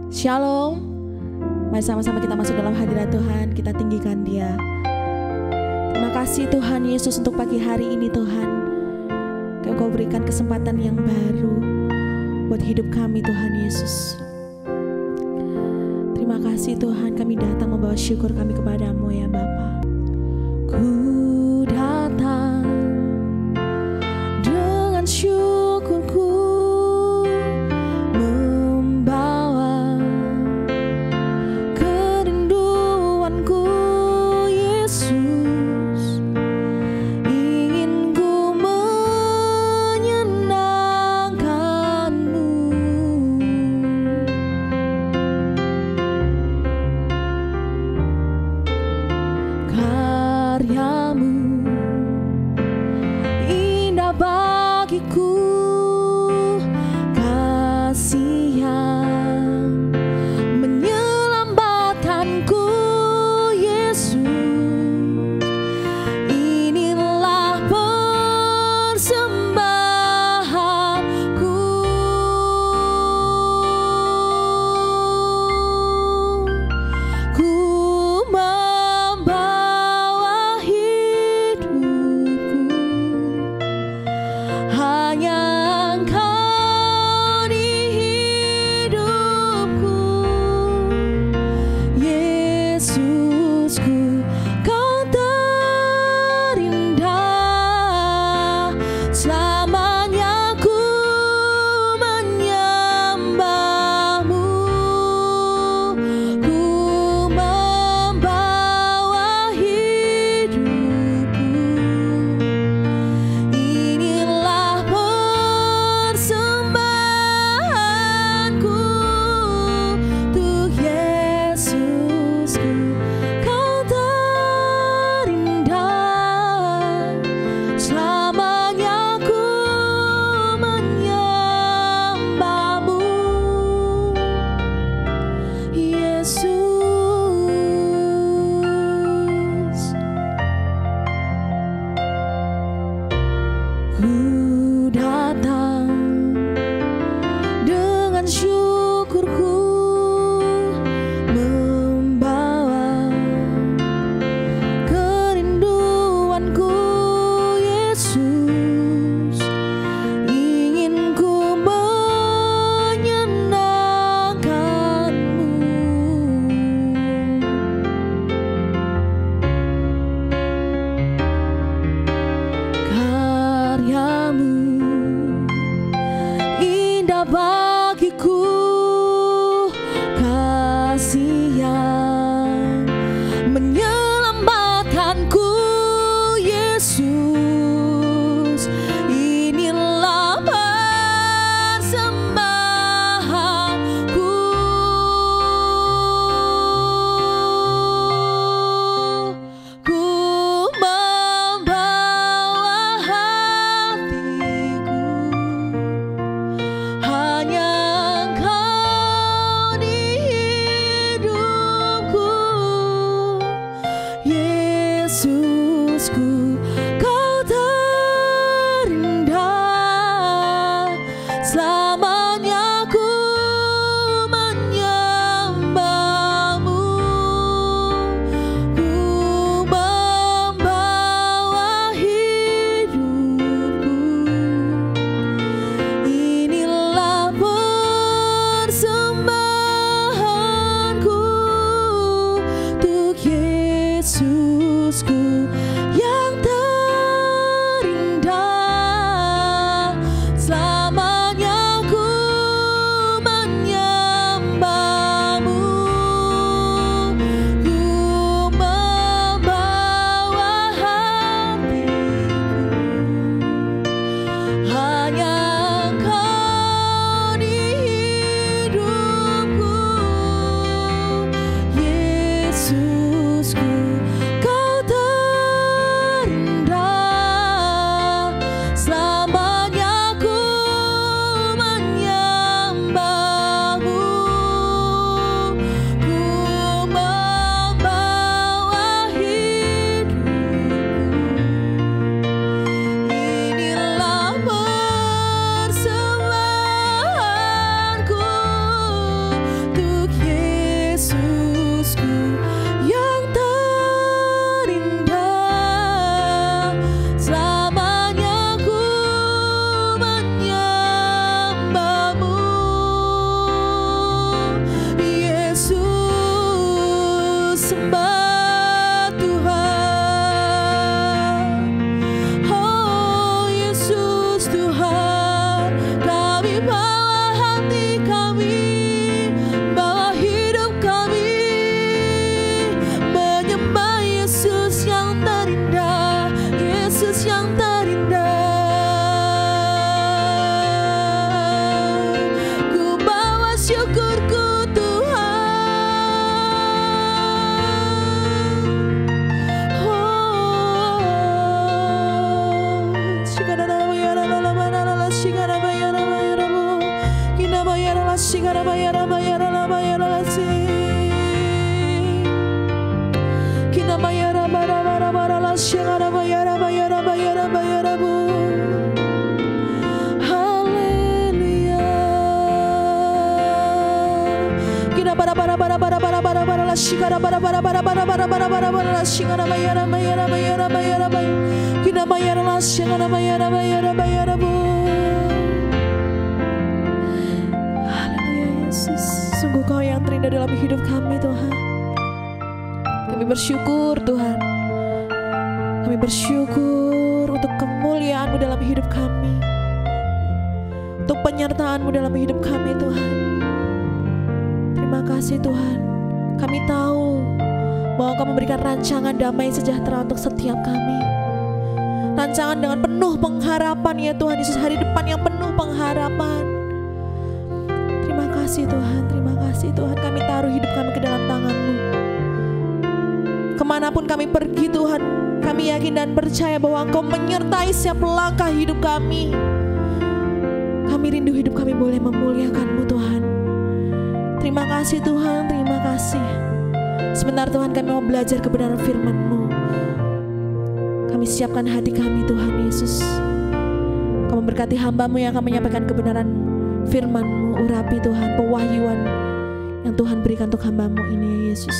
Shalom. Mari sama-sama kita masuk dalam hadirat Tuhan, kita tinggikan Dia. Terima kasih Tuhan Yesus untuk pagi hari ini Tuhan. Kau berikan kesempatan yang baru buat hidup kami Tuhan Yesus. Terima kasih Tuhan, kami datang membawa syukur kami kepadamu ya Bapa. Ku datang dengan syukurku, membawa kerinduanku Yesus. Ingin ku menyenangkanmu, karyamu Yesus, sungguh Kau yang terindah dalam hidup kami Tuhan. Kami bersyukur Tuhan. Kami bersyukur untuk kemuliaan-Mu dalam hidup kami, untuk penyertaan-Mu dalam hidup kami Tuhan. Terima kasih Tuhan. Kami tahu bahwa Kau memberikan rancangan damai sejahtera untuk setiap kami. Rancangan dengan penuh pengharapan ya Tuhan Yesus, hari depan yang penuh pengharapan. Terima kasih Tuhan, terima kasih Tuhan. Kami taruh hidup kami ke dalam tangan-Mu. Kemanapun kami pergi Tuhan, kami yakin dan percaya bahwa Engkau menyertai setiap langkah hidup kami. Kami rindu hidup kami boleh memuliakan-Mu Tuhan. Terima kasih Tuhan, terima kasih. Sebentar Tuhan, kami mau belajar kebenaran firman-Mu. Kami siapkan hati kami Tuhan Yesus. Kau memberkati hamba-Mu yang akan menyampaikan kebenaran firman-Mu. Urapi Tuhan pewahyuan yang Tuhan berikan untuk hamba-Mu ini ya Yesus.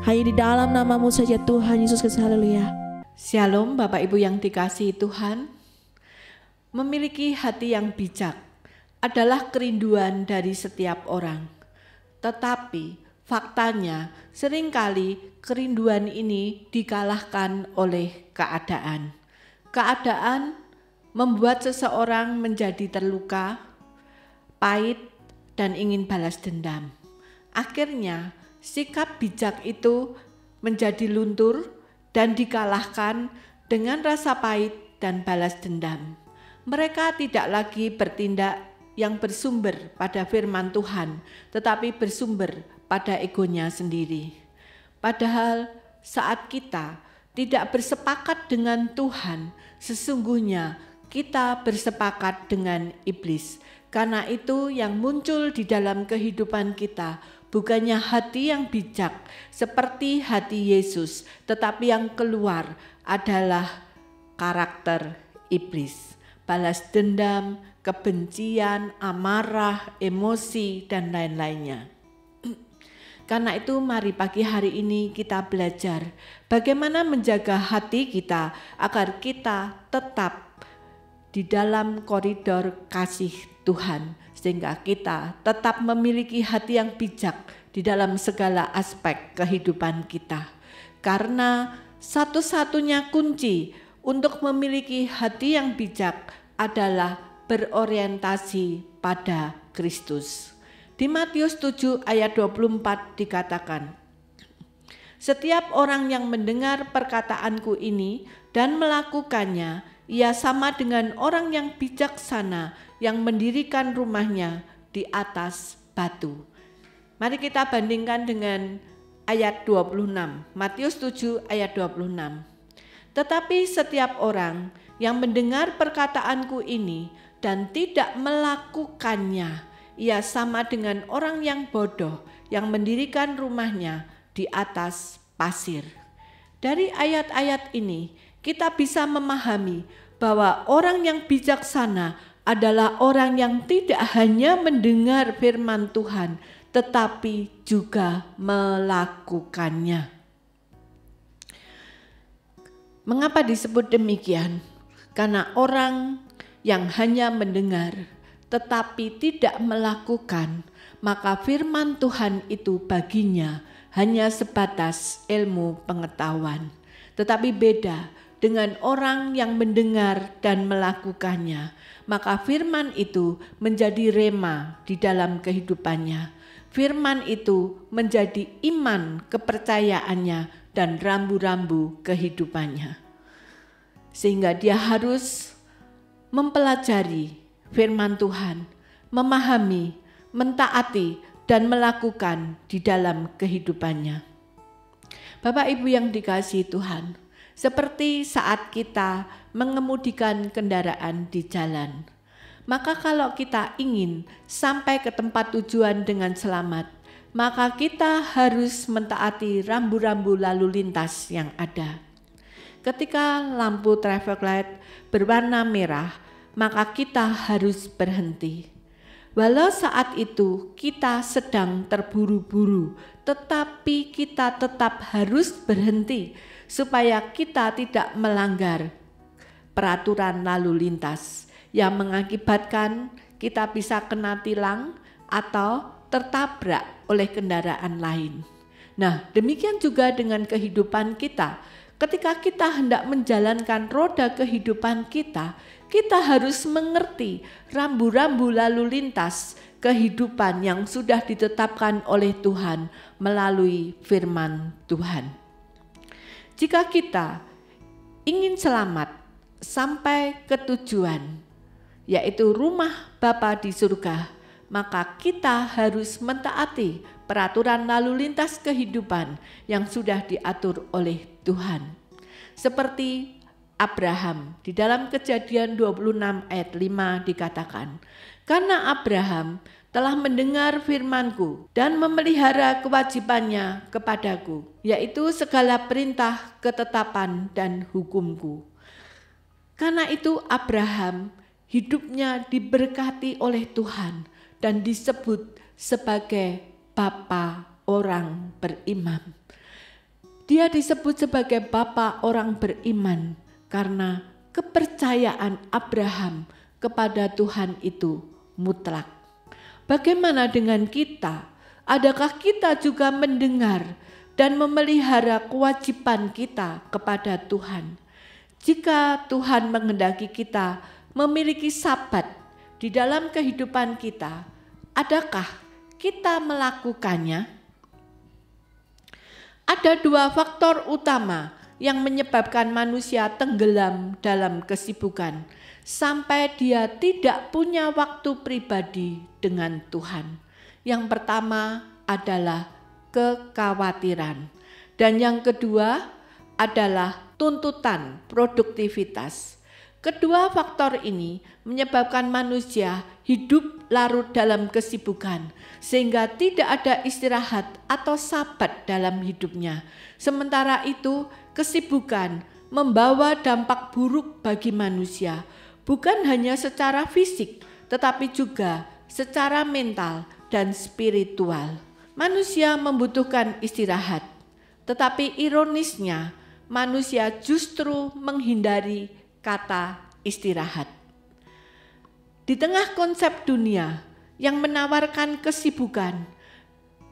Hanya di dalam nama-Mu saja Tuhan Yesus Kristus. Haleluya. Shalom Bapak Ibu yang dikasihi Tuhan. Memiliki hati yang bijak adalah kerinduan dari setiap orang. Tetapi faktanya seringkali kerinduan ini dikalahkan oleh keadaan. Keadaan membuat seseorang menjadi terluka, pahit, dan ingin balas dendam. Akhirnya sikap bijak itu menjadi luntur dan dikalahkan dengan rasa pahit dan balas dendam. Mereka tidak lagi bertindak yang bersumber pada firman Tuhan, tetapi bersumber pada egonya sendiri. Padahal saat kita tidak bersepakat dengan Tuhan, sesungguhnya kita bersepakat dengan iblis. Karena itu yang muncul di dalam kehidupan kita bukannya hati yang bijak seperti hati Yesus, tetapi yang keluar adalah karakter iblis. Balas dendam, kebencian, amarah, emosi, dan lain-lainnya. Karena itu mari pagi hari ini kita belajar bagaimana menjaga hati kita agar kita tetap di dalam koridor kasih Tuhan, sehingga kita tetap memiliki hati yang bijak di dalam segala aspek kehidupan kita. Karena satu-satunya kunci untuk memiliki hati yang bijak adalah berorientasi pada Kristus. Di Matius 7 ayat 24 dikatakan, "Setiap orang yang mendengar perkataanku ini dan melakukannya, ia sama dengan orang yang bijaksana yang mendirikan rumahnya di atas batu." Mari kita bandingkan dengan ayat 26, Matius 7 ayat 26. "Tetapi setiap orang yang mendengar perkataanku ini dan tidak melakukannya, ia sama dengan orang yang bodoh yang mendirikan rumahnya di atas pasir." Dari ayat-ayat ini kita bisa memahami bahwa orang yang bijaksana adalah orang yang tidak hanya mendengar firman Tuhan, tetapi juga melakukannya. Mengapa disebut demikian? Karena orang yang hanya mendengar tetapi tidak melakukan, maka firman Tuhan itu baginya hanya sebatas ilmu pengetahuan. Tetapi beda dengan orang yang mendengar dan melakukannya, maka firman itu menjadi rema di dalam kehidupannya. Firman itu menjadi iman kepercayaannya dan rambu-rambu kehidupannya. Sehingga dia harus mempelajari firman Tuhan, memahami, mentaati, dan melakukan di dalam kehidupannya. Bapak Ibu yang dikasihi Tuhan, seperti saat kita mengemudikan kendaraan di jalan, maka kalau kita ingin sampai ke tempat tujuan dengan selamat, maka kita harus mentaati rambu-rambu lalu lintas yang ada. Ketika lampu traffic light berwarna merah, maka kita harus berhenti. Walau saat itu kita sedang terburu-buru, tetapi kita tetap harus berhenti supaya kita tidak melanggar peraturan lalu lintas yang mengakibatkan kita bisa kena tilang atau tertabrak oleh kendaraan lain. Nah, demikian juga dengan kehidupan kita. Ketika kita hendak menjalankan roda kehidupan kita, kita harus mengerti rambu-rambu lalu lintas kehidupan yang sudah ditetapkan oleh Tuhan melalui firman Tuhan. Jika kita ingin selamat sampai ke tujuan, yaitu rumah Bapa di surga, maka kita harus mentaati peraturan lalu lintas kehidupan yang sudah diatur oleh Tuhan. Seperti Abraham, di dalam Kejadian 26 ayat 5 dikatakan, "Karena Abraham telah mendengar firman-Ku dan memelihara kewajibannya kepadaku, yaitu segala perintah, ketetapan, dan hukum-Ku." Karena itu Abraham hidupnya diberkati oleh Tuhan dan disebut sebagai bapa orang beriman. Dia disebut sebagai bapa orang beriman karena kepercayaan Abraham kepada Tuhan itu mutlak. Bagaimana dengan kita? Adakah kita juga mendengar dan memelihara kewajiban kita kepada Tuhan? Jika Tuhan menghendaki kita memiliki Sabat di dalam kehidupan kita, adakah kita melakukannya? Ada dua faktor utama yang menyebabkan manusia tenggelam dalam kesibukan sampai dia tidak punya waktu pribadi dengan Tuhan. Yang pertama adalah kekhawatiran, dan yang kedua adalah tuntutan produktivitas. Kedua faktor ini menyebabkan manusia hidup larut dalam kesibukan sehingga tidak ada istirahat atau sabat dalam hidupnya. Sementara itu, kesibukan membawa dampak buruk bagi manusia, bukan hanya secara fisik tetapi juga secara mental dan spiritual. Manusia membutuhkan istirahat, tetapi ironisnya manusia justru menghindari kata istirahat. Di tengah konsep dunia yang menawarkan kesibukan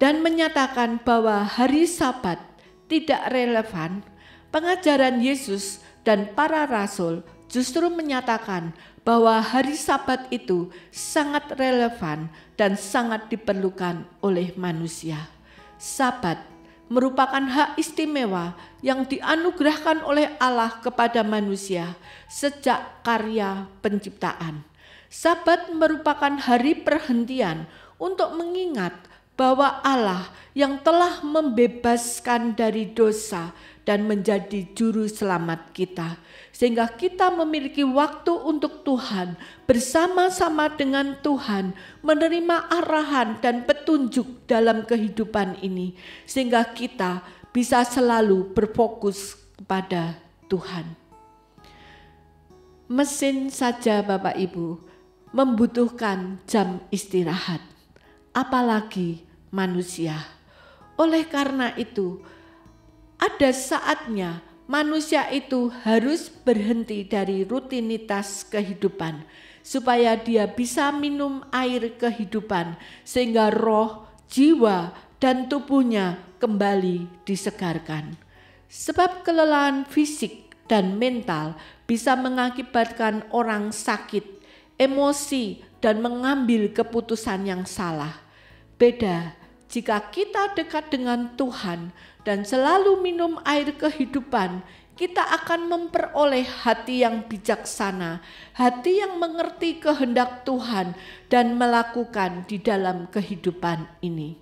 dan menyatakan bahwa hari Sabat tidak relevan, pengajaran Yesus dan para rasul justru menyatakan bahwa hari Sabat itu sangat relevan dan sangat diperlukan oleh manusia. Sabat merupakan hak istimewa yang dianugerahkan oleh Allah kepada manusia sejak karya penciptaan. Sabat merupakan hari perhentian untuk mengingat bahwa Allah yang telah membebaskan dari dosa dan menjadi juru selamat kita, sehingga kita memiliki waktu untuk Tuhan, bersama-sama dengan Tuhan, menerima arahan dan petunjuk dalam kehidupan ini, sehingga kita bisa selalu berfokus kepada Tuhan. Mesin saja Bapak Ibu membutuhkan jam istirahat, apalagi manusia. Oleh karena itu, ada saatnya manusia itu harus berhenti dari rutinitas kehidupan supaya dia bisa minum air kehidupan sehingga roh, jiwa, dan tubuhnya kembali disegarkan. Sebab kelelahan fisik dan mental bisa mengakibatkan orang sakit, emosi, dan mengambil keputusan yang salah. Beda jika kita dekat dengan Tuhan dan selalu minum air kehidupan, kita akan memperoleh hati yang bijaksana, hati yang mengerti kehendak Tuhan dan melakukan di dalam kehidupan ini.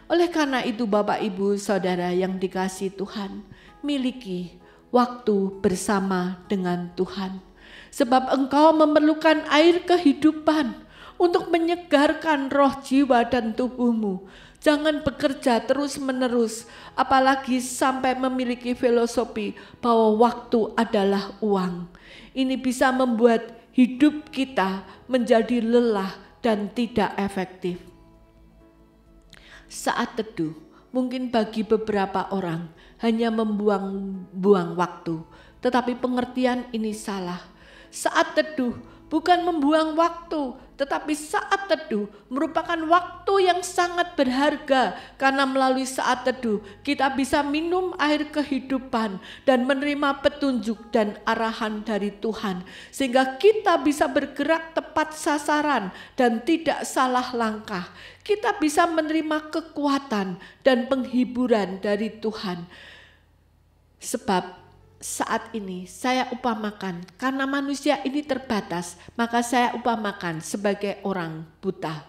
Oleh karena itu Bapak Ibu Saudara yang dikasihi Tuhan, miliki waktu bersama dengan Tuhan. Sebab engkau memerlukan air kehidupan untuk menyegarkan roh, jiwa, dan tubuhmu. Jangan bekerja terus-menerus, apalagi sampai memiliki filosofi bahwa waktu adalah uang. Ini bisa membuat hidup kita menjadi lelah dan tidak efektif. Saat teduh mungkin bagi beberapa orang hanya membuang-buang waktu, tetapi pengertian ini salah. Saat teduh bukan membuang waktu, tetapi saat teduh merupakan waktu yang sangat berharga, karena melalui saat teduh kita bisa minum air kehidupan dan menerima petunjuk dan arahan dari Tuhan, sehingga kita bisa bergerak tepat sasaran dan tidak salah langkah. Kita bisa menerima kekuatan dan penghiburan dari Tuhan. Sebab saat ini saya upamakan, karena manusia ini terbatas, maka saya upamakan sebagai orang buta.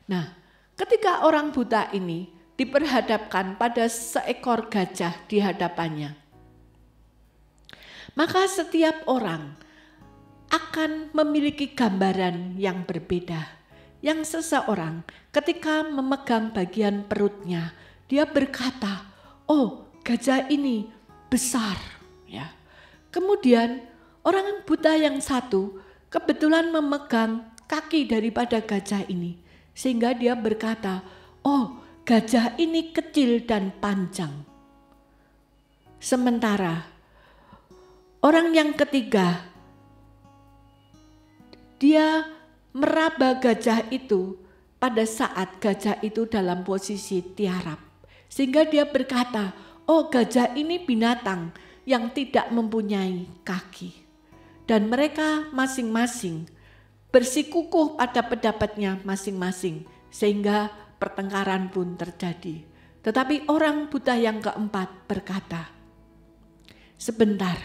Nah, ketika orang buta ini diperhadapkan pada seekor gajah di hadapannya, maka setiap orang akan memiliki gambaran yang berbeda. Yang seseorang ketika memegang bagian perutnya, dia berkata, "Oh, gajah ini besar," ya. Kemudian orang buta yang satu kebetulan memegang kaki daripada gajah ini, sehingga dia berkata, "Oh, gajah ini kecil dan panjang." Sementara orang yang ketiga, dia meraba gajah itu pada saat gajah itu dalam posisi tiarap, sehingga dia berkata, "Oh, gajah ini binatang yang tidak mempunyai kaki." Dan mereka masing-masing bersikukuh pada pendapatnya masing-masing, sehingga pertengkaran pun terjadi. Tetapi orang buta yang keempat berkata, "Sebentar,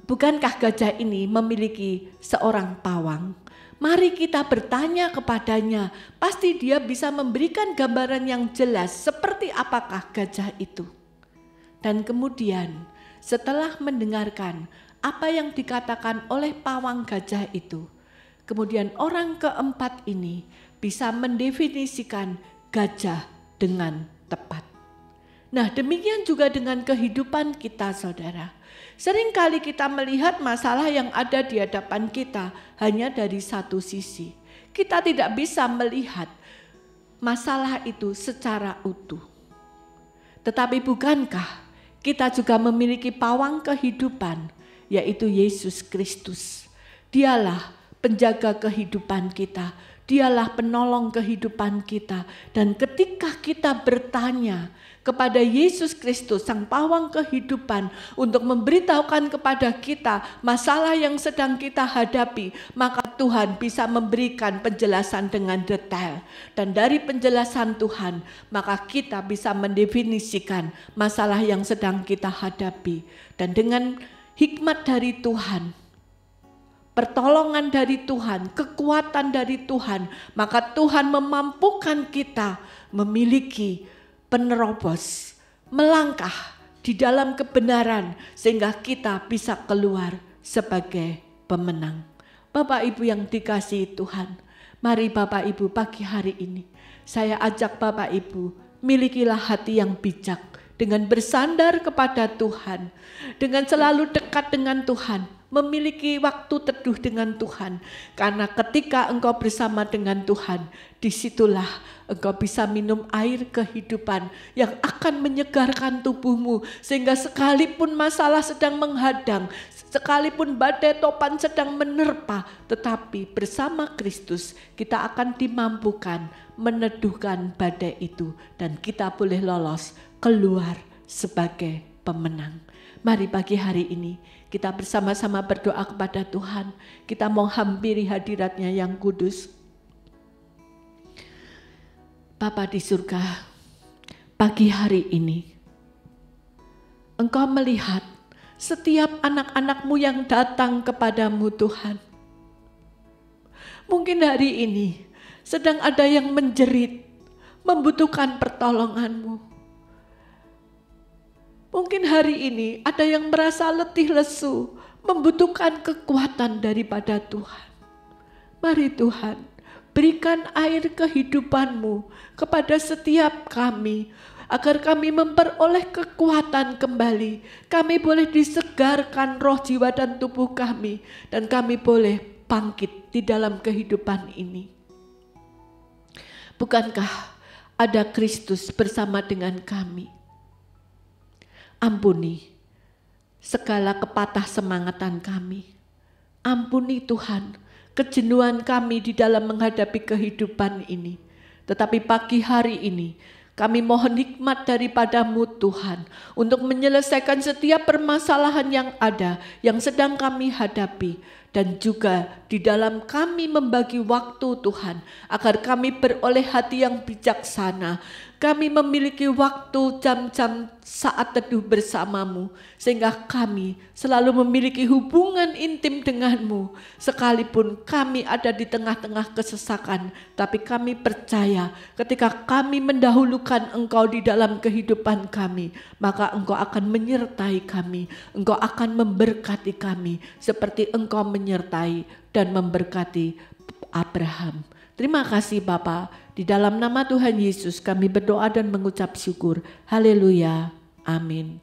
bukankah gajah ini memiliki seorang pawang? Mari kita bertanya kepadanya, pasti dia bisa memberikan gambaran yang jelas seperti apakah gajah itu." Dan kemudian setelah mendengarkan apa yang dikatakan oleh pawang gajah itu, kemudian orang keempat ini bisa mendefinisikan gajah dengan tepat. Nah, demikian juga dengan kehidupan kita, saudara. Seringkali kita melihat masalah yang ada di hadapan kita hanya dari satu sisi. Kita tidak bisa melihat masalah itu secara utuh. Tetapi bukankah kita juga memiliki pawang kehidupan, yaitu Yesus Kristus? Dialah penjaga kehidupan kita, dialah penolong kehidupan kita. Dan ketika kita bertanya kepada Yesus Kristus, sang pawang kehidupan, untuk memberitahukan kepada kita masalah yang sedang kita hadapi, maka Tuhan bisa memberikan penjelasan dengan detail. Dan dari penjelasan Tuhan, maka kita bisa mendefinisikan masalah yang sedang kita hadapi. Dan dengan hikmat dari Tuhan, pertolongan dari Tuhan, kekuatan dari Tuhan, maka Tuhan memampukan kita memiliki penerobos, melangkah di dalam kebenaran, sehingga kita bisa keluar sebagai pemenang. Bapak Ibu yang dikasihi Tuhan, mari Bapak Ibu pagi hari ini saya ajak Bapak Ibu, milikilah hati yang bijak dengan bersandar kepada Tuhan, dengan selalu dekat dengan Tuhan, memiliki waktu teduh dengan Tuhan. Karena ketika engkau bersama dengan Tuhan, disitulah engkau bisa minum air kehidupan yang akan menyegarkan tubuhmu, sehingga sekalipun masalah sedang menghadang, sekalipun badai topan sedang menerpa, tetapi bersama Kristus kita akan dimampukan meneduhkan badai itu, dan kita boleh lolos keluar sebagai pemenang. Mari pagi hari ini kita bersama-sama berdoa kepada Tuhan. Kita mau hampiri hadirat-Nya yang kudus. Bapa di surga, pagi hari ini Engkau melihat setiap anak-anak-Mu yang datang kepadamu Tuhan. Mungkin hari ini sedang ada yang menjerit, membutuhkan pertolongan-Mu. Mungkin hari ini ada yang merasa letih lesu, membutuhkan kekuatan daripada Tuhan. Mari Tuhan, berikan air kehidupan-Mu kepada setiap kami, agar kami memperoleh kekuatan kembali. Kami boleh disegarkan roh, jiwa, dan tubuh kami, dan kami boleh bangkit di dalam kehidupan ini. Bukankah ada Kristus bersama dengan kami? Ampuni segala kepatah semangatan kami. Ampuni Tuhan kejenuhan kami di dalam menghadapi kehidupan ini. Tetapi pagi hari ini kami mohon hikmat daripada-Mu Tuhan untuk menyelesaikan setiap permasalahan yang ada, yang sedang kami hadapi. Dan juga di dalam kami membagi waktu Tuhan, agar kami beroleh hati yang bijaksana. Kami memiliki waktu jam-jam saat teduh bersama-Mu, sehingga kami selalu memiliki hubungan intim dengan-Mu. Sekalipun kami ada di tengah-tengah kesesakan, tapi kami percaya ketika kami mendahulukan Engkau di dalam kehidupan kami, maka Engkau akan menyertai kami, Engkau akan memberkati kami, seperti Engkau menyertai dan memberkati Abraham. Terima kasih Bapa, di dalam nama Tuhan Yesus kami berdoa dan mengucap syukur. Haleluya, amin.